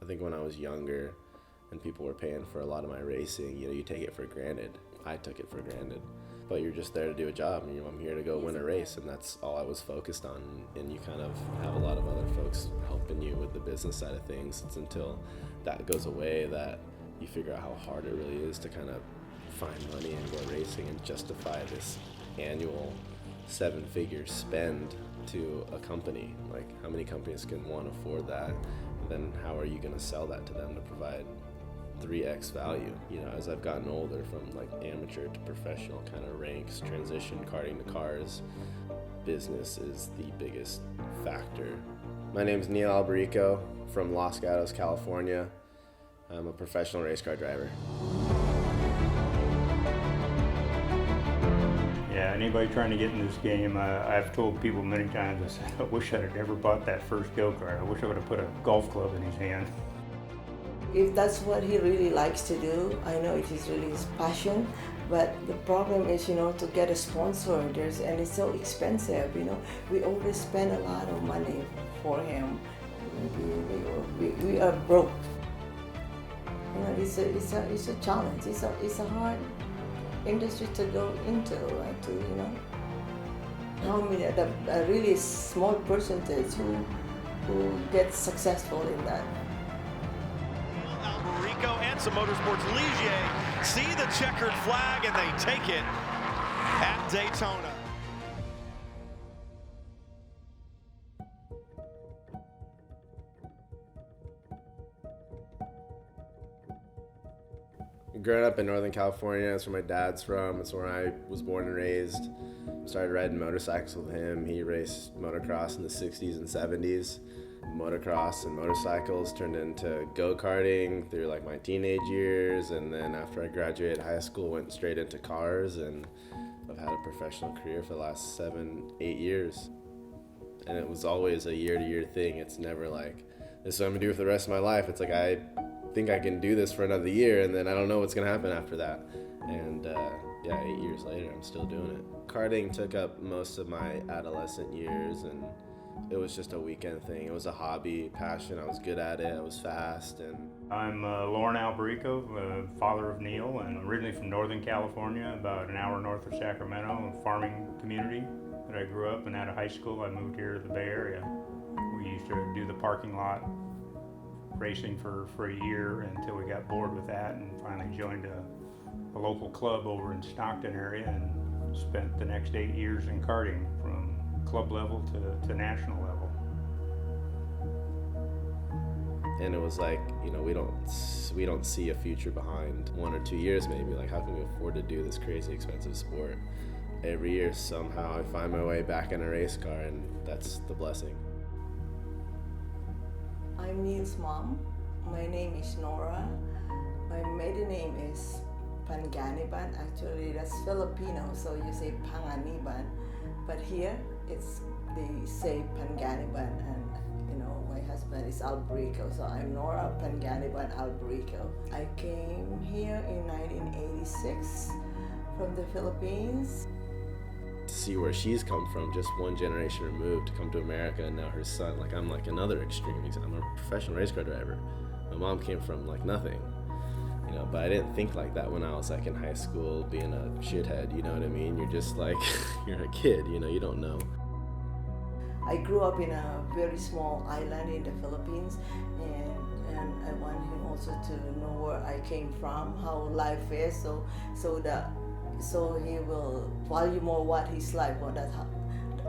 I think when I was younger and people were paying for a lot of my racing, you take it for granted. I took it for granted. But you're just there to do a job, and I'm here to go win a race, and that's all I was focused on. And you kind of have a lot of other folks helping you with the business side of things. It's until that goes away that you figure out how hard it really is to kind of find money and go racing and justify this annual 7-figure spend to a company. Like, how many companies can one afford that? And then how are you going to sell that to them to provide 3x value? As I've gotten older, from like amateur to professional kind of ranks, transition karting to cars, business is the biggest factor. My name is Neil Alberico from Los Gatos, California. I'm a professional race car driver. Yeah, anybody trying to get in this game, I've told people many times, I said, I wish I'd have never bought that first go-kart. I wish I would have put a golf club in his hand. If that's what he really likes to do, I know it is really his passion, but the problem is, to get a sponsor, and it's so expensive, We always spend a lot of money for him. We are broke. It's a challenge. It's a hard industry to go into, right? How many, a really small percentage who gets successful in that. Alberico and some Motorsports Ligier see the checkered flag and they take it at Daytona. Growing up in Northern California, that's where my dad's from. It's where I was born and raised. Started riding motorcycles with him. He raced motocross in the 60s and 70s. Motocross and motorcycles turned into go-karting through like my teenage years, and then after I graduated high school, went straight into cars, and I've had a professional career for the last 7-8 years. And it was always a year-to-year thing. It's never like, this is what I'm gonna do for the rest of my life. It's like, I think I can do this for another year, and then I don't know what's gonna happen after that. And 8 years later, I'm still doing it. Karting took up most of my adolescent years, and it was just a weekend thing. It was a hobby, passion. I was good at it. I was fast. And I'm Lauren Alberico, father of Neil, and originally from Northern California, about an hour north of Sacramento, a farming community that I grew up in. Out of high school, I moved here to the Bay Area. We used to do the parking lot racing for a year until we got bored with that, and finally joined a local club over in Stockton area, and spent the next 8 years in karting from club level to national level. And it was like, we don't see a future behind 1 or 2 years maybe. Like, how can we afford to do this crazy expensive sport? Every year somehow I find my way back in a race car, and that's the blessing. I'm Neil's mom. My name is Nora. My maiden name is Panganiban. Actually, that's Filipino, so you say Panganiban. But here, they say Panganiban, and my husband is Alberico, so I'm Nora Panganiban Alberico. I came here in 1986 from the Philippines. To see where she's come from, just one generation removed, to come to America, and now her son, I'm like another extreme example. I'm a professional race car driver. My mom came from nothing, but I didn't think like that when I was in high school, being a shithead, you know what I mean? You're just you're a kid, you don't know. I grew up in a very small island in the Philippines, and I want him also to know where I came from, how life is, so he will value more what his life,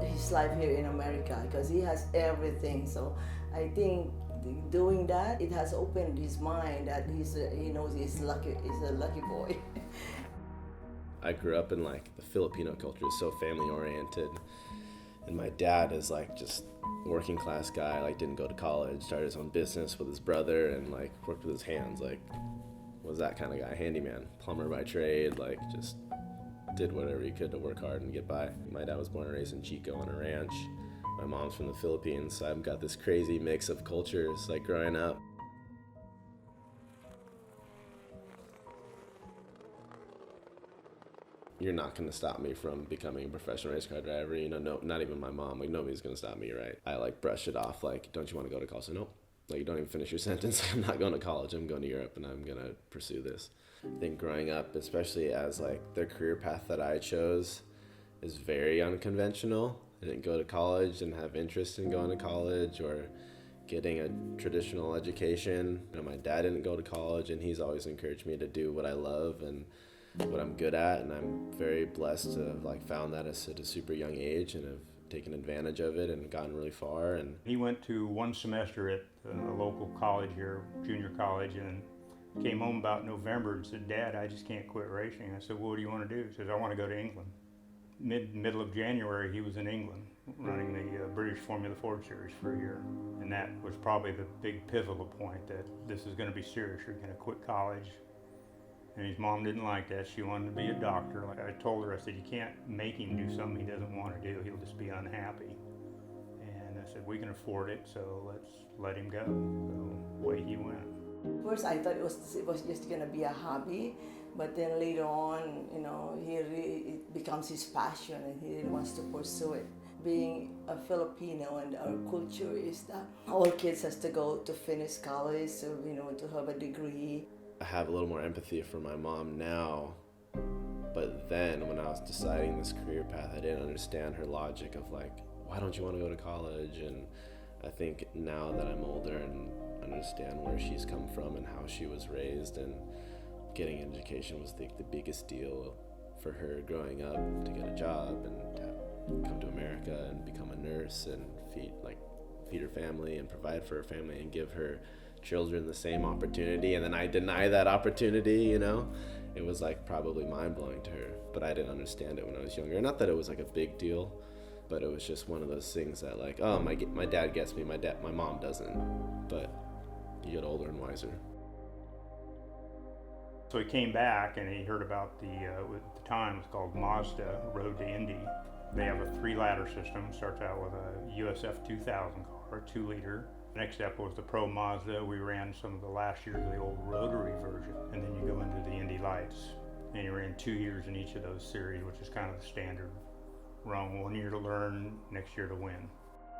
his life here in America, because he has everything. So I think doing that, it has opened his mind that he knows he's a lucky boy. I grew up in the Filipino culture is so family oriented, and my dad is just working class guy, didn't go to college, started his own business with his brother, and worked with his hands, was that kind of guy, handyman, plumber by trade, just did whatever he could to work hard and get by. My dad was born and raised in Chico on a ranch. My mom's from the Philippines, so I've got this crazy mix of cultures growing up. You're not going to stop me from becoming a professional race car driver. No, not even my mom. Nobody's going to stop me, right? I brush it off. Don't you want to go to college? So, nope. Like, you don't even finish your sentence. I'm not going to college. I'm going to Europe, and I'm going to pursue this. I think growing up, especially as, like, the career path that I chose is very unconventional. I didn't go to college and have interest in going to college or getting a traditional education. You know, my dad didn't go to college, and he's always encouraged me to do what I love and what I'm good at, and I'm very blessed to have, like, found that at a super young age and have taken advantage of it and gotten really far. And he went to one semester at a local college here, junior college, and came home about November and said, "Dad, I just can't quit racing." I said, "Well, what do you want to do?" He says, "I want to go to England." Middle of January, he was in England running the British Formula Ford Series for a year. And that was probably the big pivotal point that this is going to be serious. You're going to quit college. And his mom didn't like that. She wanted to be a doctor. Like I told her, I said, you can't make him do something he doesn't want to do. He'll just be unhappy. And I said, we can afford it, so let's let him go. So away he went. First, I thought it was just gonna be a hobby, but then later on, you know, it becomes his passion, and he really wants to pursue it. Being a Filipino, and our culture is that all kids has to go to finish college, so, you know, to have a degree. I have a little more empathy for my mom now, but then when I was deciding this career path, I didn't understand her logic of, like, why don't you want to go to college? And I think now that I'm older and understand where she's come from and how she was raised, and getting an education was the biggest deal for her growing up, to get a job and to come to America and become a nurse and feed her family and provide for her family and give her children the same opportunity, and then I deny that opportunity, you know? It was, like, probably mind-blowing to her, but I didn't understand it when I was younger. Not that it was, like, a big deal, but it was just one of those things that, like, oh, my dad gets me, my mom doesn't, but you get older and wiser. So he came back and he heard about at the time, it's called Mazda Road to Indy. They have a 3-ladder system. Starts out with a USF 2000 car, 2-liter. Next step was the Pro Mazda. We ran some of the last years of the old rotary version. And then you go into the Indy Lights. And you ran 2 years in each of those series, which is kind of the standard run. 1 year to learn, next year to win.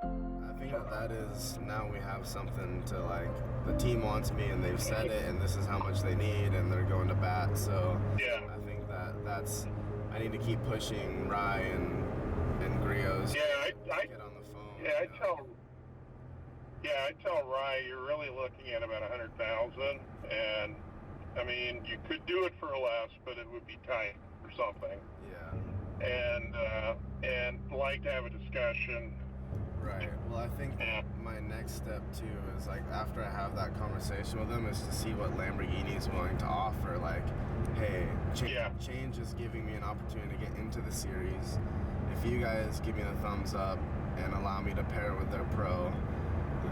I think that is, now we have something to, like, the team wants me and they've said it and this is how much they need and they're going to bat. So yeah. I think that's, I need to keep pushing Rye and Griot's. Yeah, I get on the phone. Yeah, I tell Rye you're really looking at about 100,000, and I mean you could do it for less, but it would be tight or something. Yeah. And like to have a discussion. Right. Well, I think my next step too is, like, after I have that conversation with him, is to see what Lamborghini is willing to offer. Like, hey, change is giving me an opportunity to get into the series. If you guys give me the thumbs up and allow me to pair with their pro,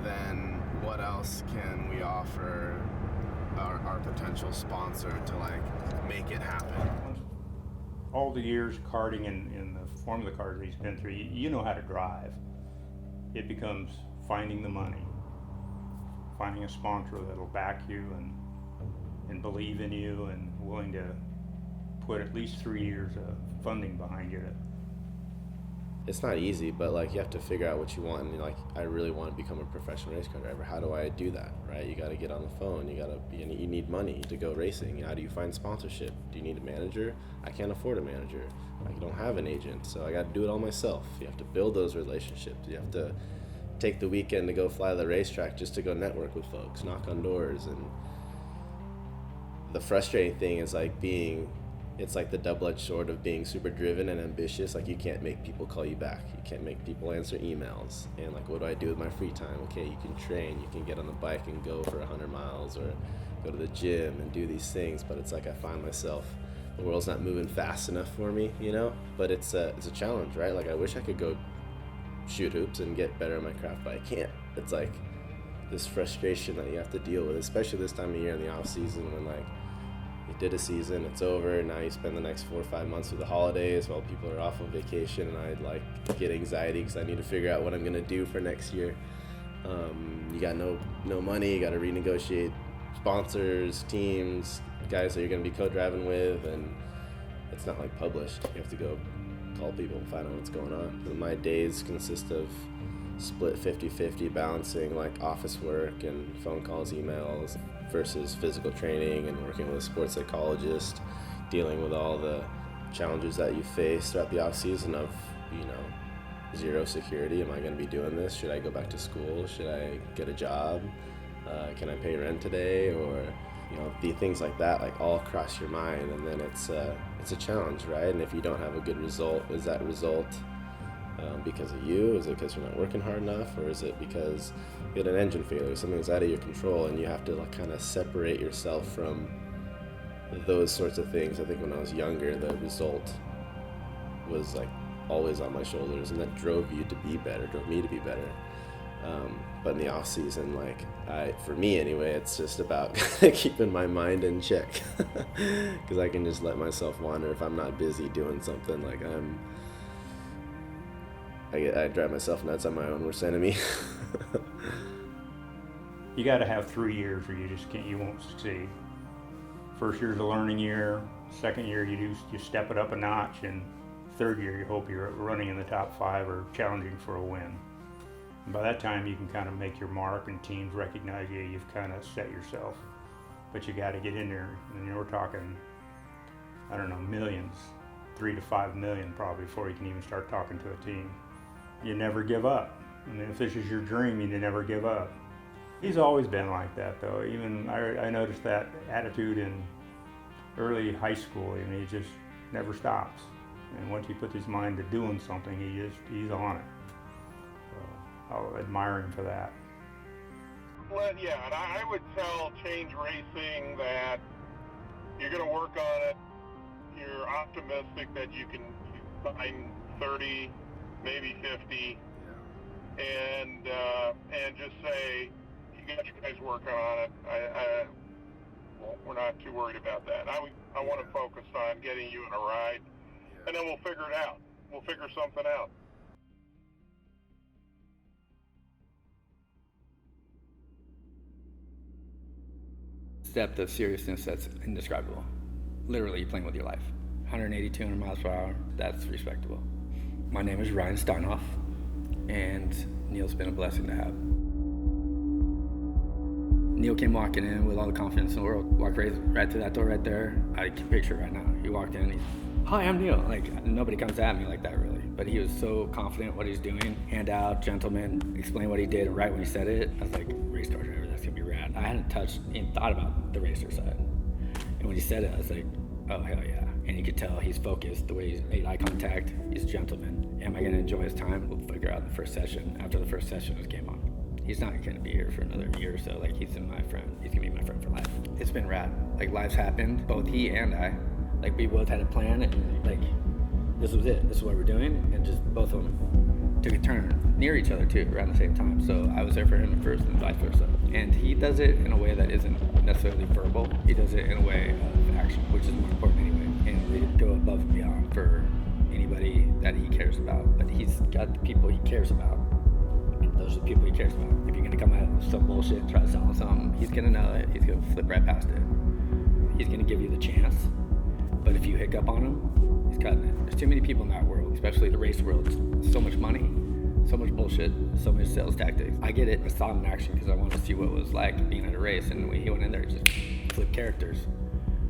then what else can we offer our potential sponsor to, like, make it happen? All the years karting in the Formula cars he's been through, you know how to drive. It becomes finding the money, finding a sponsor that'll back you and believe in you and willing to put at least 3 years of funding behind you. It's not easy, but, like, you have to figure out what you want. And, like, I really want to become a professional race car driver. How do I do that, right? You got to get on the phone. You need money to go racing. How do you find sponsorship? Do you need a manager? I can't afford a manager. I don't have an agent, so I got to do it all myself. You have to build those relationships. You have to take the weekend to go fly the racetrack just to go network with folks, knock on doors. And the frustrating thing is, like, it's like the double-edged sword of being super driven and ambitious. Like, you can't make people call you back. You can't make people answer emails. And, like, what do I do with my free time? Okay, you can train. You can get on the bike and go for 100 miles or go to the gym and do these things. But it's like I find myself, the world's not moving fast enough for me, you know? But it's a challenge, right? Like, I wish I could go shoot hoops and get better at my craft, but I can't. It's like this frustration that you have to deal with, especially this time of year in the off season when, like, you did a season, it's over, now you spend the next 4 or 5 months with the holidays while people are off on vacation, and I, like, get anxiety because I need to figure out what I'm gonna do for next year. You got no money, you got to renegotiate sponsors, teams, guys that you're gonna be co-driving with, and it's not, like, published. You have to go call people and find out what's going on. My days consist of split 50-50, balancing like office work and phone calls, emails versus physical training and working with a sports psychologist, dealing with all the challenges that you face throughout the off season of, zero security. Am I going to be doing this? Should I go back to school? Should I get a job? Can I pay rent today? Or the things like that, like all cross your mind, and then it's a challenge, right? And if you don't have a good result, is that result because of you? Is it because you're not working hard enough? Or is it because you had an engine failure, something's out of your control, and you have to kind of separate yourself from those sorts of things? I think when I was younger, the result was like always on my shoulders, and that drove me to be better. But in the off season, for me anyway, it's just about keeping my mind in check, because I can just let myself wander if I'm not busy doing something. I drive myself nuts. I'm my own worst enemy. You got to have 3 years, or you won't succeed. First year's a learning year. Second year, you step it up a notch, and third year, you hope you're running in the top 5 or challenging for a win. And by that time, you can kind of make your mark, and teams recognize you. You've kind of set yourself, but you got to get in there. And we're talking, millions, 3 to 5 million probably before you can even start talking to a team. You never give up. I mean, if this is your dream, you never give up. He's always been like that, though. Even I noticed that attitude in early high school, and he just never stops. And once he puts his mind to doing something, he's on it. So I'll admire him for that. Well, yeah, and I would tell Change Racing that you're going to work on it. You're optimistic that you can find 30, maybe 50, and just say, you got you guys working on it. We're not too worried about that. I want to focus on getting you in a ride, and then we'll figure it out. We'll figure something out. Depth of seriousness that's indescribable. Literally, you're playing with your life. 180, 200 miles per hour, that's respectable. My name is Ryan Steinhoff, and Neil's been a blessing to have. Neil came walking in with all the confidence in the world. Walked right through that door right there. I can picture it right now. He walked in, hi, I'm Neil. Nobody comes at me like that, really. But he was so confident what he's doing. Hand out, gentleman, explain what he did, and right when he said it, I was like, race car driver, that's gonna be rad. I hadn't even thought about the racer side. And when he said it, I was like, oh, hell yeah. And you could tell he's focused, the way he's made eye contact, he's a gentleman. Am I gonna enjoy his time? We'll figure out the first session. After the first session was game on. He's not gonna be here for another year or so. He's my friend. He's gonna be my friend for life. It's been rad. Life's happened, both he and I. We both had a plan, and this was it. This is what we're doing, and just both of them took a turn near each other too, around the same time. So I was there for him at first, and vice versa. And he does it in a way that isn't necessarily verbal. He does it in a way of action, which is more important anyway. And we go above and beyond for anybody that he cares about. But he's got the people he cares about. Those are the people he cares about. If you're gonna come at him with some bullshit and try to sell him something, he's gonna know it. He's gonna flip right past it. He's gonna give you the chance. But if you hiccup on him, he's cutting it. There's too many people in that world, especially the race world. So much money, so much bullshit, so many sales tactics. I get it. I saw him in action because I wanted to see what it was like being at a race. And when he went in there, just flipped characters.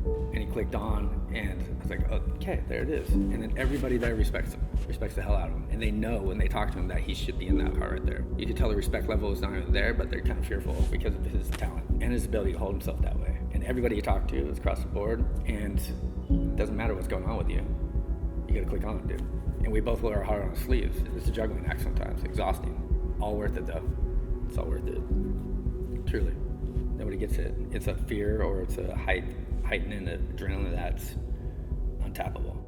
And he clicked on, and I was like, oh, okay, there it is. And then everybody there respects him, respects the hell out of him. And they know when they talk to him that he should be in that car right there. You can tell the respect level is not even there, but they're kind of fearful because of his talent and his ability to hold himself that way. And everybody you talk to is across the board, and it doesn't matter what's going on with you. You gotta click on it, dude. And we both wear our heart on our sleeves. It's a juggling act sometimes, exhausting. All worth it though. It's all worth it. Truly. Nobody gets it. It's a fear or it's a heightening adrenaline that's untappable.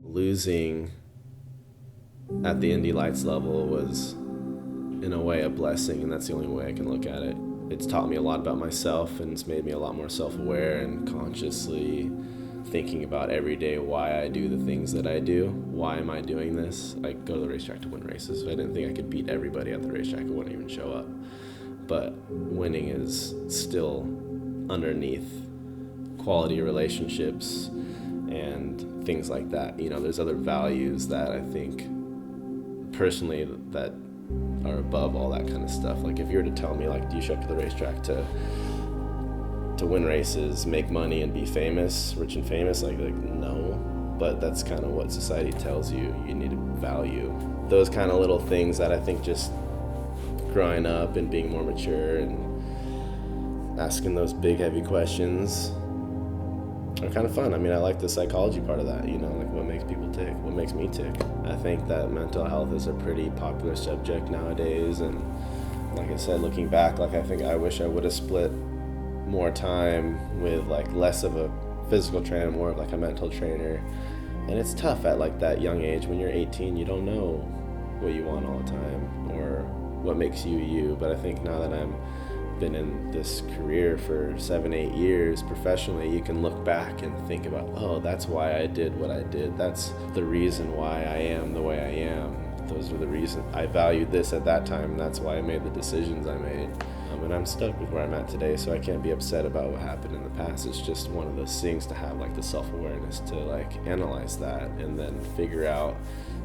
Losing at the Indy Lights level was, in a way, a blessing, and that's the only way I can look at it. It's taught me a lot about myself, and it's made me a lot more self-aware and consciously thinking about every day why I do the things that I do. Why am I doing this? I go to the racetrack to win races. If I didn't think I could beat everybody at the racetrack, I wouldn't even show up. But winning is still underneath quality relationships and things like that. You know, there's other values that I think personally that are above all that kind of stuff. Like if you were to tell me, like, do you show up to the racetrack to win races, make money, and be famous, rich and famous? Like no. But that's kind of what society tells you need to value. Those kind of little things that I think just growing up and being more mature and asking those big, heavy questions are kind of fun. I mean, I like the psychology part of that, you know, like what makes people tick, what makes me tick. I think that mental health is a pretty popular subject nowadays, and like I said, looking back, like I wish I would have split more time with like less of a physical trainer, more of like a mental trainer. And it's tough at like that young age. When you're 18, you don't know what you want all the time or what makes you you. But I think now that I'm been in this career for 7-8 years professionally, you can look back and think about, oh, that's why I did what I did. That's the reason why I am the way I am. Those are the reasons I valued this at that time, and that's why I made the decisions I made. And I'm stuck with where I'm at today, so I can't be upset about what happened in the past. It's just one of those things to have like the self-awareness to like analyze that and then figure out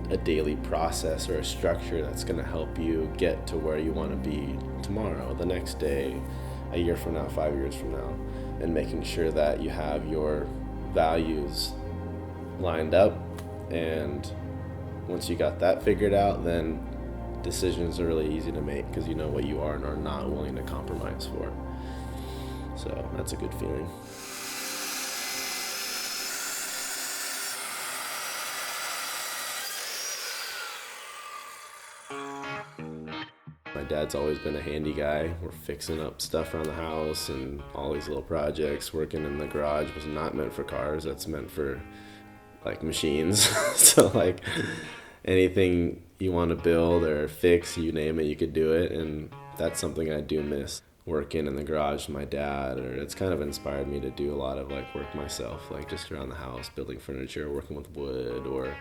a daily process or a structure that's going to help you get to where you want to be tomorrow, the next day, a year from now, 5 years from now, and making sure that you have your values lined up. And once you got that figured out, then decisions are really easy to make because you know what you are and are not willing to compromise for. So that's a good feeling. My dad's always been a handy guy. We're fixing up stuff around the house and all these little projects. Working in the garage was not meant for cars. That's meant for like machines. So like anything you want to build or fix, you name it, you could do it. And that's something I do miss, working in the garage with my dad. Or it's kind of inspired me to do a lot of like work myself, like just around the house, building furniture, working with wood, or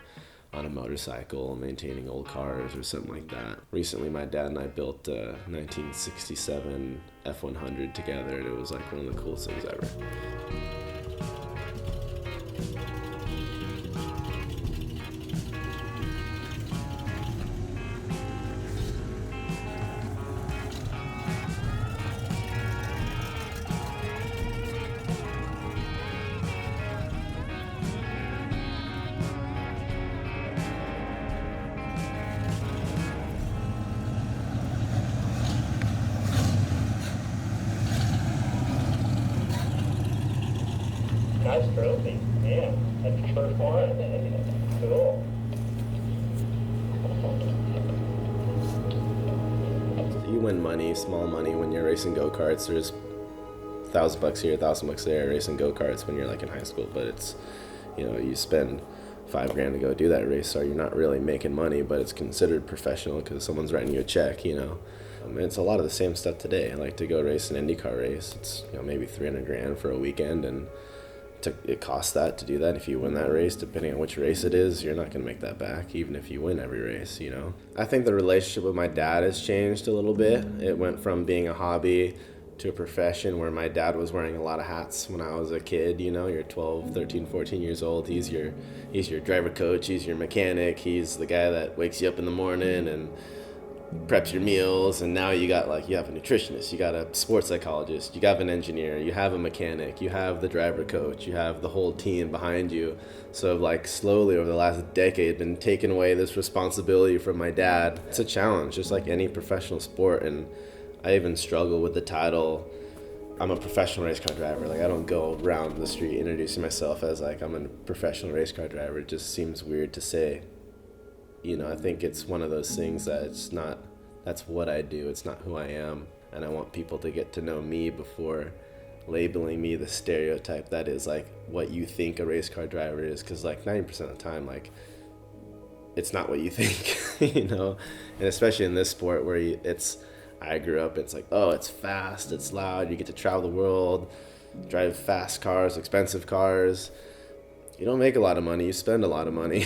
on a motorcycle, maintaining old cars or something like that. Recently, my dad and I built a 1967 F100 together, and it was like one of the coolest things ever. Nice trophy. Yeah, that's the first one. Cool. You win money, small money, when you're racing go-karts. There's $1,000 here, $1,000 there, racing go-karts when you're like in high school. But it's, you know, you spend $5,000 to go do that race, so you're not really making money, but it's considered professional because someone's writing you a check, you know. It's a lot of the same stuff today. I like to go race an IndyCar race. It's, you know, maybe $300,000 for a weekend, and it costs that to do that. If you win that race, depending on which race it is, you're not going to make that back, even if you win every race, you know. I think the relationship with my dad has changed a little bit. It went from being a hobby to a profession, where my dad was wearing a lot of hats when I was a kid, you know. You're 12, 13, 14 years old. He's your driver coach, he's your mechanic, he's the guy that wakes you up in the morning and preps your meals. And now you have a nutritionist, you got a sports psychologist, you got an engineer, you have a mechanic, you have the driver coach, you have the whole team behind you. So like slowly over the last decade, been taking away this responsibility from my dad. It's a challenge, just like any professional sport. And I even struggle with the title, I'm a professional race car driver. Like, I don't go around the street introducing myself as like I'm a professional race car driver. It just seems weird to say. You know, I think it's one of those things that it's not, that's what I do, it's not who I am. And I want people to get to know me before labeling me the stereotype that is like what you think a race car driver is. Because like 90% of the time, like, it's not what you think, you know. And especially in this sport where I grew up, it's like, oh, it's fast, it's loud, you get to travel the world, drive fast cars, expensive cars. you don't make a lot of money, you spend a lot of money.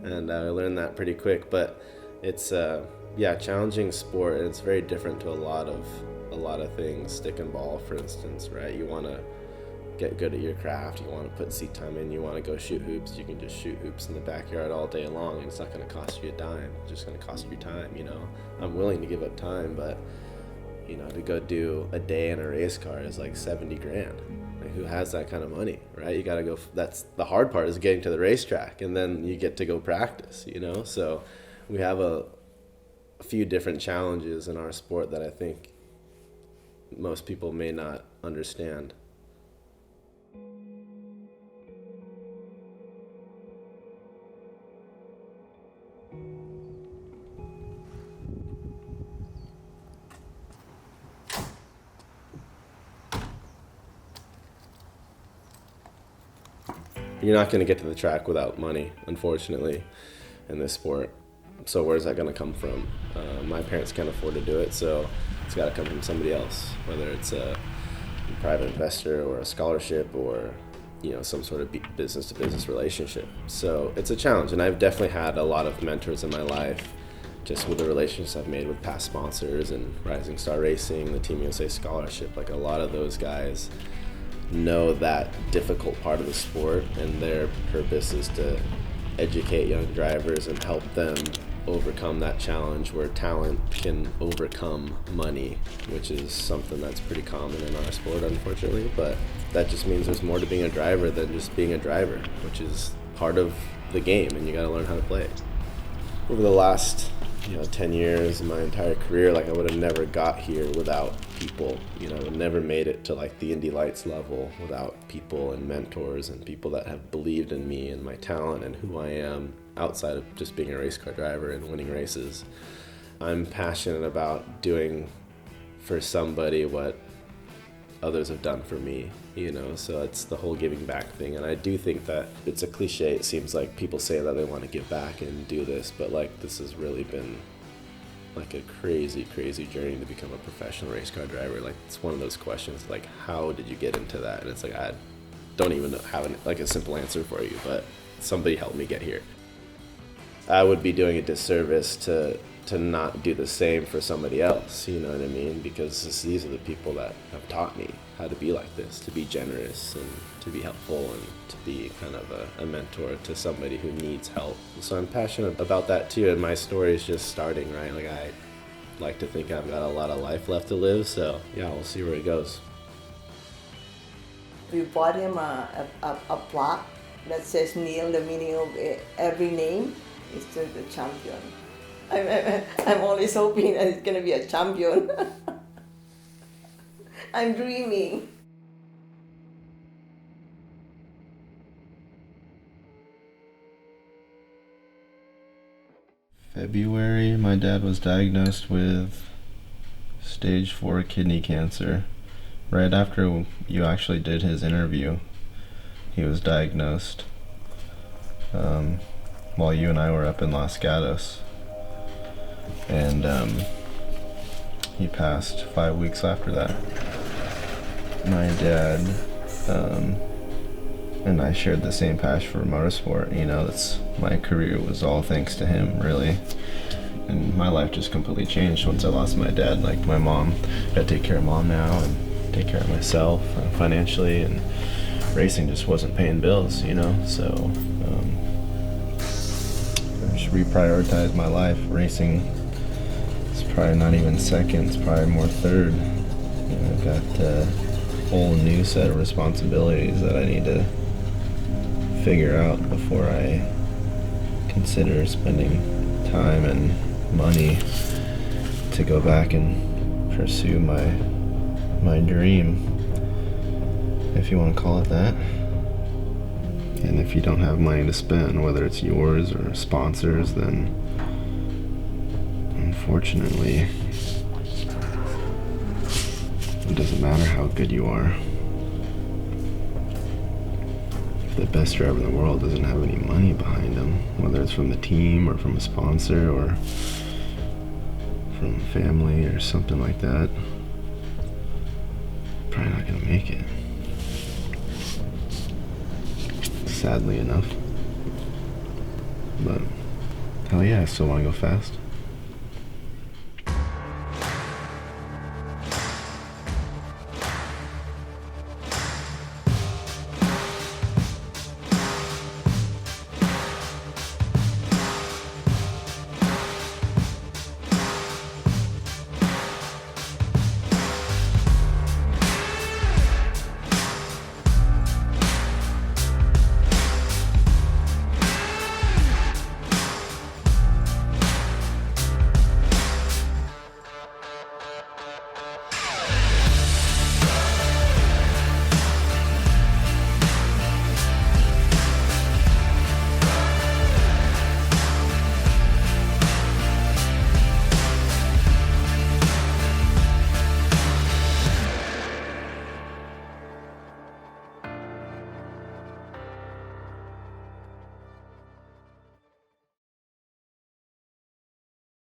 And I learned that pretty quick, but it's challenging sport, and it's very different to a lot of things. Stick and ball, for instance, right? You want to get good at your craft, you want to put seat time in, you want to go shoot hoops, you can just shoot hoops in the backyard all day long, and it's not going to cost you a dime, it's just going to cost you time, you know. I'm willing to give up time, but, you know, to go do a day in a race car is like 70 grand. Like, who has that kind of money, right? You got to go, that's the hard part, is getting to the racetrack, and then you get to go practice, you know. So we have a few different challenges in our sport that I think most people may not understand. You're not going to get to the track without money, unfortunately, in this sport. So where's that going to come from? My parents can't afford to do it, so it's got to come from somebody else, whether it's a private investor or a scholarship or, you know, some sort of business-to-business relationship. So it's a challenge, and I've definitely had a lot of mentors in my life, just with the relationships I've made with past sponsors and Rising Star Racing, the Team USA Scholarship. Like, a lot of those guys know that difficult part of the sport, and their purpose is to educate young drivers and help them overcome that challenge where talent can overcome money, which is something that's pretty common in our sport, unfortunately. But that just means there's more to being a driver than just being a driver, which is part of the game, and you got to learn how to play it. Over the last 10 years, my entire career, like, I would have never got here without people. You know, I would never made it to like the Indy Lights level without people and mentors and people that have believed in me and my talent and who I am outside of just being a race car driver and winning races. I'm passionate about doing for somebody what others have done for me, you know, so it's the whole giving back thing. And I do think that it's a cliche. It seems like people say that they want to give back and do this, but like, this has really been like a crazy journey to become a professional race car driver. Like, it's one of those questions, like, how did you get into that? And it's like, I don't even have a simple answer for you, but somebody helped me get here. I would be doing a disservice to not do the same for somebody else, you know what I mean? Because these are the people that have taught me how to be like this, to be generous and to be helpful and to be kind of a mentor to somebody who needs help. So I'm passionate about that too, and my story is just starting, right? Like, I like to think I've got a lot of life left to live, so yeah, we'll see where it goes. We bought him a plaque that says Neil, the meaning of every name is to the champion. I'm always hoping that it's going to be a champion. I'm dreaming. February, my dad was diagnosed with stage 4 kidney cancer. Right after you actually did his interview, he was diagnosed while you and I were up in Los Gatos. And he passed 5 weeks after that. My dad and I shared the same passion for motorsport. You know, my career was all thanks to him, really. And my life just completely changed once I lost my dad. Like, my mom, I gotta take care of mom now and take care of myself financially, and racing just wasn't paying bills, you know. So I just reprioritized my life. Racing is probably not even second, it's probably more third. You know, I've got a whole new set of responsibilities that I need to figure out before I consider spending time and money to go back and pursue my dream, if you want to call it that. And if you don't have money to spend, whether it's yours or sponsors, then unfortunately it doesn't matter how good you are. If the best driver in the world doesn't have any money behind him, whether it's from the team or from a sponsor or from family or something like that, probably not gonna make it. sadly enough. But hell yeah, I still want to go fast.